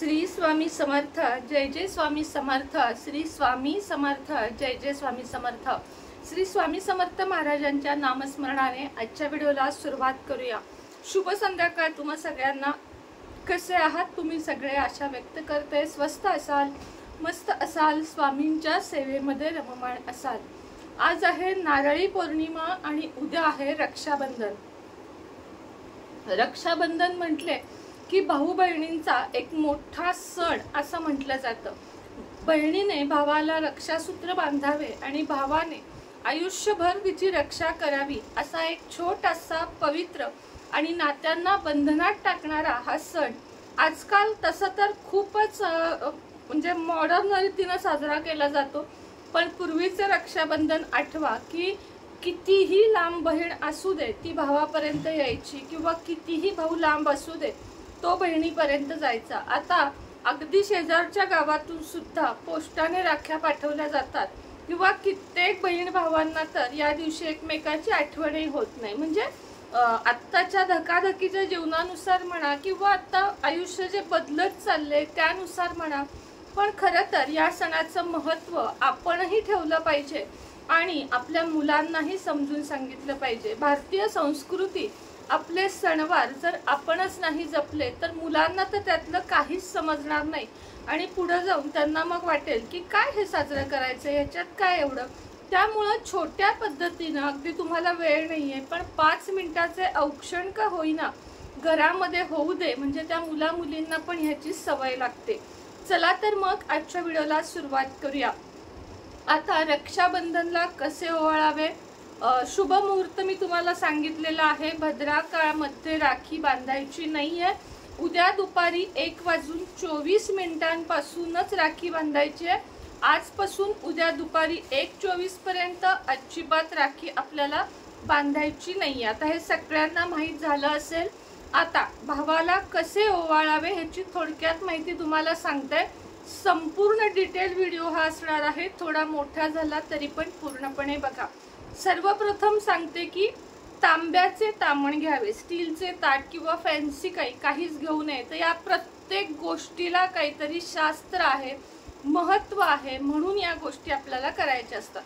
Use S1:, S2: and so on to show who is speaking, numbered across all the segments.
S1: श्री स्वामी समर्थ, जय जय स्वामी समर्थ। श्री स्वामी समर्थ, जय जय स्वामी समर्थ। श्री स्वामी समर्थ महाराजांच्या नामस्मरणाने आजच्या व्हिडिओला सुरुवात करूया। शुभ संध्याकाळ तुम्हा सगळ्यांना। कसे आहात तुम्ही सगळे? आशा व्यक्त करते स्वस्थ असाल, मस्त असाल, स्वामींच्या सेवेमध्ये रममाण असाल। आज आहे नारळी पौर्णिमा आणि उद्या आहे रक्षाबंधन। रक्षाबंधन म्हटले की भाऊ बहिणींचा एक मोठा सण असं म्हटलं जातं। बहिणीने भावाला रक्षासूत्र बांधावे आणि भावाने आयुष्यभर तिची रक्षा करावी असा एक छोटासा पवित्र आणि नात्यांना बंधनात टाकणारा हा सण आजकाल तसं तर खूपच म्हणजे मॉडर्न रीतीने साजरा केला जातो। पण पूर्वीचे रक्षाबंधन आठवा की कितीही लांब बहीण असू दे ती भावापर्यंत यायची, किंवा कितीही भाऊ लांब असू दे तो बहिणीपर्यंत जायचा। आता अगदी शेजारच्या गावातून सुद्धा पोस्टाने राख्या पाठवल्या जातात, किंवा कित्येक बहीण भावांना तर या दिवशी एकमेकाची आठवणही होत नाही। म्हणजे आत्ताच्या धकाधकीच्या जीवनानुसार म्हणा, किंवा आता आयुष्य जे बदलत चालले त्यानुसार म्हणा, पण खरं तर या सणाचं महत्त्व आपणही ठेवलं पाहिजे आणि आपल्या मुलांनाही समजून सांगितलं पाहिजे। भारतीय संस्कृती, आपले सणवार जर आपणच नाही जपले तर मुलांना तर त्यातलं काहीच समजणार नाही आणि पुढे जाऊन त्यांना मग वाटेल की काय हे साजरं करायचं, ह्याच्यात काय एवढं। त्यामुळं छोट्या पद्धतीनं, अगदी तुम्हाला वेळ नाहीये पण 5 मिनिटाचे औक्षण का होईना घरामध्ये होऊ दे, म्हणजे त्या मुला मुलींना पण ह्याची सवय लागते। चला तर मग आजच्या व्हिडिओला सुरुवात करूया। आता रक्षाबंधनला कसे ओवाळावे, शुभ मुहूर्त मी तुम्हाला सांगितलेला आहे। भद्रा काळामध्ये राखी बांधायची नाहीये। उद्या दुपारी 1:24 राखी बांधायची आहे। आजपासून उद्या दुपारी 1:24 पर्यंत अजिबात राखी आपल्याला बांधायची नाही। आता हे सगळ्यांना माहीत झालं असेल। आता भावाला कसे ओवाळावे ह्याची थोडक्यात माहिती तुम्हाला सांगते। संपूर्ण डिटेल व्हिडिओ हा असणार आहे, थोडा मोठा झाला तरी पण पूर्णपणे बघा। सर्वप्रथम सांगते की तांब्याचे तामण घ्यावे, स्टीलचे ताट किंवा फॅन्सी काहीच घेऊ नये। तर या प्रत्येक गोष्टीला काहीतरी शास्त्र आहे, महत्त्व आहे, म्हणून या गोष्टी आपल्याला करायच्या असतात।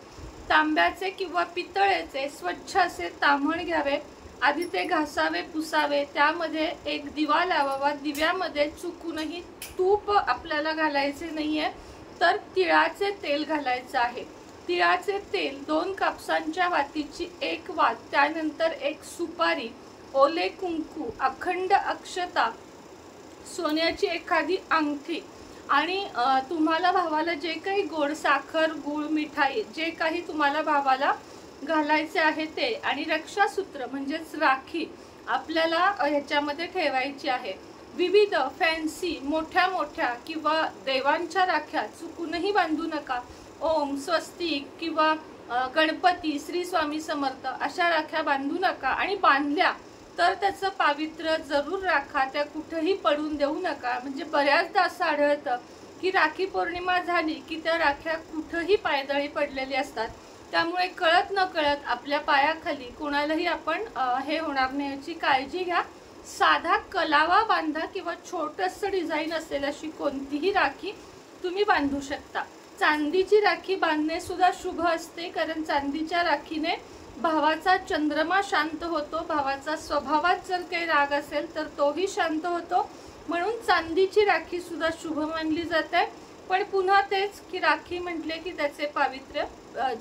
S1: तांब्याचे किंवा पितळेचे स्वच्छ असे तामण घ्यावे। आधी ते घासावे, पुसावे, त्यामध्ये एक दिवा लावावा। दिव्यामध्ये चुकूनही तूप आपल्याला घालायचे नाहीये, तर तिळाचे तेल घालायचं आहे। तिळाचे तेल 2 कापसांच्या वातीची 1 वात, त्यानंतर 1 सुपारी, ओले कुंकू, अखंड अक्षता, सोन्याची एखादी अंगठी आणि तुम्हाला भावाला जे काही गोड, साखर, गूळ, मिठाई जे काही तुम्हाला भावाला घालायचे आहे ते, आणि रक्षासूत्र म्हणजेच राखी आपल्याला ह्याच्यामध्ये ठेवायची आहे। विविध फॅन्सी मोठ्या मोठ्या किंवा देवांच्या राख्या चुकूनही बांधू नका। ओम, स्वस्तिक किंवा गणपती, श्री स्वामी समर्थ अशा राख्या बांधू नका, आणि बांधल्या तर त्याचं पावित्र्य जरूर राखा, त्या कुठेही पडून देऊ नका। म्हणजे बऱ्याचदा असं आढळतं की राखी पौर्णिमा झाली की त्या राख्या कुठेही पायदळी पडलेली असतात। त्यामुळे कळत न कळत आपल्या पायाखाली कोणालाही आपण हे होणार नाही याची काळजी घ्या। साधा कलावा बांधा किंवा छोटंसं डिझाईन असेल अशी कोणतीही राखी तुम्ही बांधू शकता। चांदीची राखी बांधणे सुद्धा शुभ असते, कारण चांदीच्या राखीने भावाचा चंद्रमा शांत होतो, भावाचा स्वभावात जर काही राग असेल तर तोही शांत होतो, म्हणून चांदीची राखी सुद्धा शुभ मानली जाते। पण पुन्हा तेच की राखी म्हटले की त्याचे पावित्र्य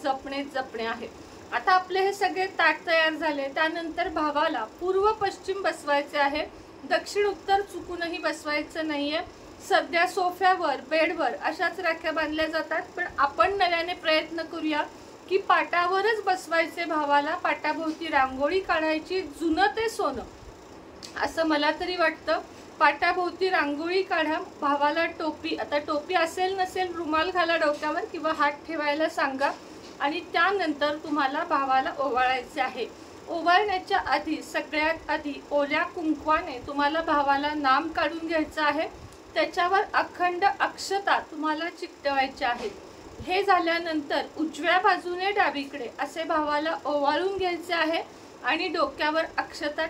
S1: जपणे आहे। आता आपले हे सगळे ताट तयार झाले, त्यानंतर भावाला पूर्व पश्चिम बसवायचे आहे, दक्षिण उत्तर चुकूनही बसवायचं नाहीये। सध्या सोफ्यावर, बेडवर अशाच राख्या बांधल्या जातात, पण आपण नव्याने प्रयत्न करूया की पाटावरच बसवायचे भावाला। पाटाभोवती रांगोळी काढायची, जुनं ते सोनं असं मला तरी वाटतं। पाटाभोवती रांगोळी काढा, भावाला टोपी, आता टोपी असेल नसेल रुमाल घाला डोक्यावर किंवा हात ठेवायला सांगा, आणि त्यानंतर तुम्हाला भावाला ओवाळायचे आहे। ओवाळण्याच्या आधी सगळ्यात आधी ओल्या कुंकवाने तुम्हाला भावाला नाम काढून घ्यायचं आहे, त्याच्यावर अखंड अक्षता तुम्हाला चिकटवायच्या आहेत। हे झाल्यानंतर उजव्या बाजूने डावीकडे असे भावाला ओवाळून घ्यायचे आहे आणि डोक्यावर अक्षता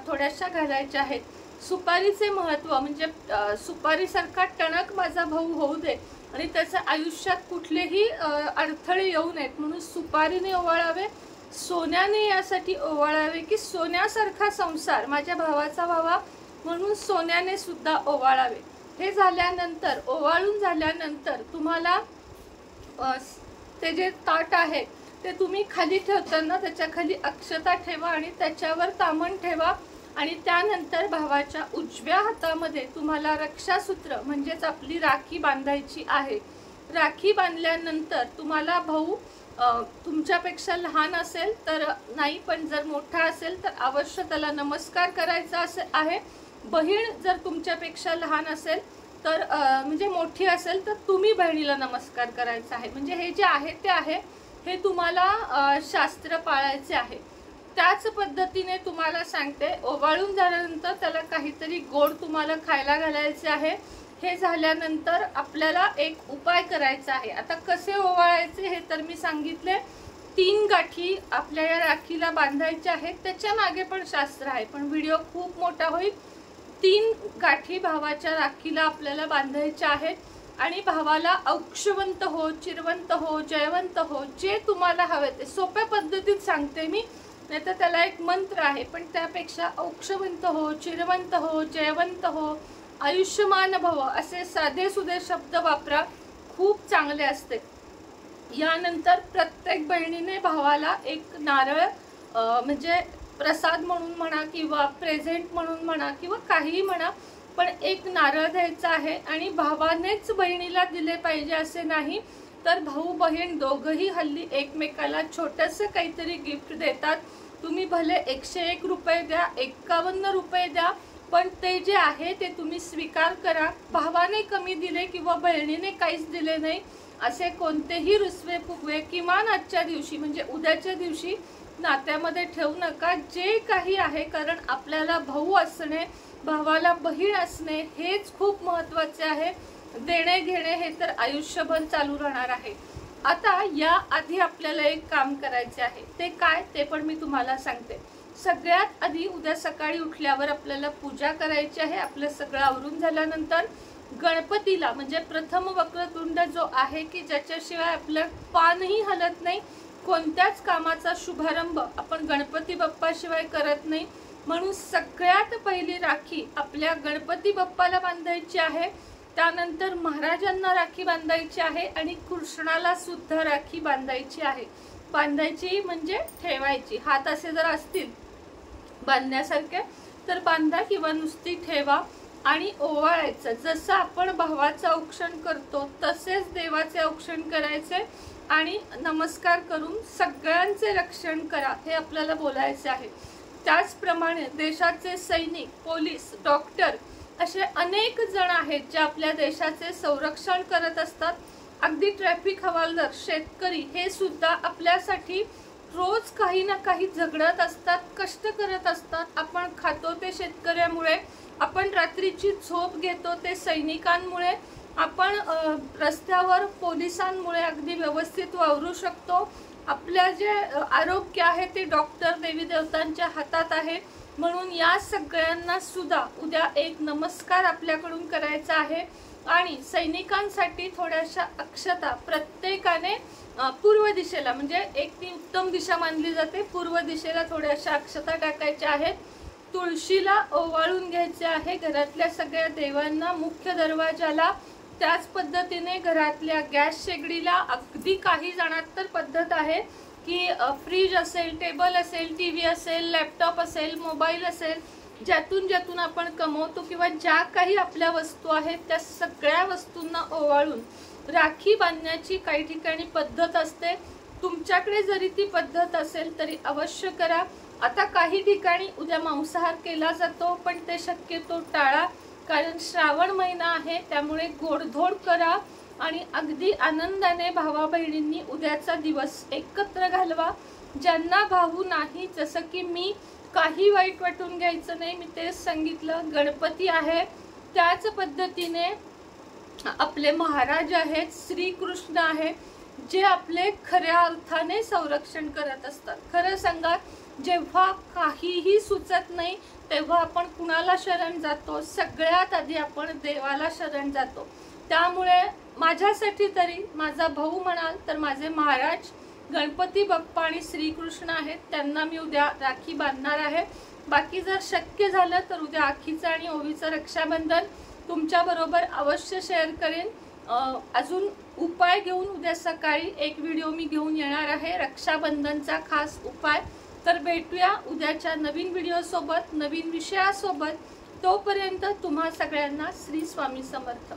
S1: थोड्याशा घालायच्या आहेत। सुपारीचे महत्त्व म्हणजे सुपारीसारखा टणक माझा भाऊ होऊ दे आणि त्याच्या आयुष्यात कुठलेही अडथळे येऊ नयेत म्हणून सुपारीने ओवाळावे, सोन्याने यासाठी ओवाळावे की सोन्यासारखा संसार माझ्या भावाचा व्हावा म्हणून सोन्याने सुद्धा ओवाळावे। हे झाल्यानंतर ओवाळून झाल्यानंतर तुम्हाला ते जे ताट आहे ते तुम्ही खाली ठेवताना त्याच्या खाली अक्षता ठेवा आणि त्याच्यावर तामण ठेवा आणि त्यानंतर भावाच्या उजव्या हातामध्ये तुम्हाला रक्षासूत्र म्हणजेच आपली राखी बांधायची आहे। राखी बांधल्यानंतर तुम्हाला भाऊ तुमच्यापेक्षा लहान असेल तर नाही, पण जर मोठा असेल तर अवश्य त्याला नमस्कार करायचा आहे। बहीण जर तुमच्यापेक्षा लहान असेल तर म्हणजे मोठी असेल तर तुम्ही बहिणीला नमस्कार करायचा आहे। म्हणजे हे जे आहे ते आहे, हे तुम्हाला शास्त्र पाळायचे आहे। त्याच पद्धतीने तुम्हाला सांगते, ओवाळून झाल्यानंतर त्याला काहीतरी गोड तुम्हाला खायला घालायचे आहे। हे झाल्यानंतर आपल्याला एक उपाय करायचा आहे। आता कसे ओवाळायचे हे तर मी सांगितले, 3 गाठी आपल्या या राखीला बांधायच्या आहेत। त्याच्या मागे पण शास्त्र आहे, पण व्हिडिओ खूप मोठा होईल। 3 गाठी भावाच्या राखीला आपल्याला बांधायच्या आहेत आणि भावाला औक्षवंत हो, चिरवंत हो, जयवंत हो, जे तुम्हाला हवे ते सोप्या पद्धतीत सांगते मी, नाही तर त्याला एक मंत्र आहे, पण त्यापेक्षा औक्षवंत हो, चिरवंत हो, जयवंत हो, आयुष्यमान भव असे साधे सुधे शब्द वापरा, खूप चांगले असते। यानंतर प्रत्येक बहिणीने भावाला एक नारळ म्हणजे प्रसाद म्हणून म्हणा किंवा प्रेझेंट म्हणून म्हणा किंवा काहीही म्हणा, पण एक नारळ द्यायचा आहे आणि भावानेच बहिणीला दिले पाहिजे असे नाही, तर भाऊ बहीण दोघंही हल्ली एकमेकाला छोटंसं काहीतरी गिफ्ट देतात। तुम्ही भले 101 रुपये द्या, 51 रुपये द्या, पण ते जे आहे ते तुम्ही स्वीकार करा। भावाने कमी दिले किंवा बहिणीने काहीच दिले नाही असे कोणतेही रुसवे फुगवे किमान आजच्या दिवशी म्हणजे उद्याच्या दिवशी नात्यामध्ये ठेवू नका। जे काही आहे, कारण आपल्याला भाऊ असणे, भावाला बहीण असणे हेच खूप महत्त्वाचे आहे। देणे घेणे हे तर आयुष्यभर चालू राहणार आहे। आता या आधी आपल्याला एक काम करायचे आहे, ते काय ते पण मी तुम्हाला सांगते। सगळ्यात आधी उद्या सकाळी उठल्यावर आपल्याला पूजा करायची आहे। आपलं सगळं आवरून झाल्यानंतर गणपतीला म्हणजे प्रथम वक्रतुंड जो आहे की ज्याच्याशिवाय आपलं पानही हलत नाही, कोणत्याच कामाचा शुभारंभ आपण गणपती बाप्पाशिवाय करत नाही, म्हणून सगळ्यात पहिली राखी आपल्या गणपती बाप्पाला बांधायची आहे। त्यानंतर महाराजांना राखी बांधायची आहे आणि कृष्णाला सुद्धा राखी बांधायची आहे। बांधायची म्हणजे ठेवायची, हात असे जर असतील बांधण्यासारखे तर बांधा किंवा नुसती ठेवा आणि ओवाळायचं। जसं आपण भावाचं औक्षण करतो तसेच देवाचे औक्षण करायचे आणि नमस्कार करून सगळ्यांचे रक्षण करा हे आपल्याला बोलायचे आहे। त्याचप्रमाणे देशाचे सैनिक, पोलीस, डॉक्टर असे अनेक जण आहेत जे आपल्या देशाचे संरक्षण करत असतात। अगदी ट्रॅफिक हवालदार, शेतकरी हे सुद्धा आपल्यासाठी रोज काही ना काही झगडत असतात, कष्ट करत असतात। आपण खातो ते शेतकऱ्यामुळे, आपण रात्रीची झोप घेतो ते सैनिकांमुळे, आपण रस्त्यावर पोलिसांमुळे अगदी व्यवस्थित वावरू शकतो। आपल्या जे आरोग्य आहे ते डॉक्टर देवी देवतांच्या हातात आहे, म्हणून या सगळ्यांना सुद्धा उद्या एक नमस्कार आपल्याकडून करायचा आहे। आणि सैनिकांसाठी थोड्याशा अक्षता प्रत्येकाने पूर्व दिशेला म्हणजे एक ती उत्तम दिशा मानली जाते, पूर्व दिशेला थोड्याशा अक्षता टाकायच्या आहेत। तुळशीला ओवाळून घ्यायचे आहे, घरातल्या सगळ्या देवांना, मुख्य दरवाजाला, त्याच पद्धतीने घरातल्या गॅस शेगडीला। अगदी काही जणांत तर पद्धत आहे की फ्रीज असेल, टेबल असेल, टीव्ही असेल, लॅपटॉप असेल, मोबाईल असेल, ज्यातून आपण कमवतो किंवा ज्या काही आपल्या वस्तू आहेत त्या सगळ्या वस्तूंना ओवाळून राखी बांधण्याची काही ठिकाणी पद्धत असते। तुमच्याकडे जरी ती पद्धत असेल तरी अवश्य करा। आता काही ठिकाणी उद्या मांसाहार केला जातो, पण ते शक्यतो टाळा, कारण श्रावण महिना आहे, त्यामुळे गोडधोड करा आणि अगदी आनंदाने भावा बहिणींनी उद्याचा दिवस एकत्र घालवा। ज्यांना भाऊ नाही, जसं की मी, काही वाईट वाटून घ्यायचं नाही, मी तेच सांगितलं। गणपती आहे, त्याच पद्धतीने आपले महाराज आहेत, श्रीकृष्ण आहे, जे आपले खऱ्या अर्थाने संरक्षण करत असतात। खरं सांगा, जेव्हा काहीही सुचत नाही तेव्हा आपण कुणाला शरण जातो? सगळ्यात आधी आपण देवाला शरण जातो। त्यामुळे माझ्यासाठी तरी माझा भाऊ म्हणाल तर माझे महाराज गणपती बाप्पा आणि श्रीकृष्ण आहेत, त्यांना मी उद्या राखी बांधणार आहे। बाकी जर शक्य झालं तर उद्या आखीचं आणि ओवीचं रक्षाबंधन तुमच्याबरोबर अवश्य शेअर करेन। अजून उपाय घेऊन उद्या सकाळी एक व्हिडिओ मी घेऊन येणार आहे, रक्षाबंधनचा खास उपाय। तर भेटूया उद्याच्या नवीन व्हिडिओ सोबत, नवीन विषयासोबत। तोपर्यंत तुम्हा सगळ्यांना श्री स्वामी समर्थ।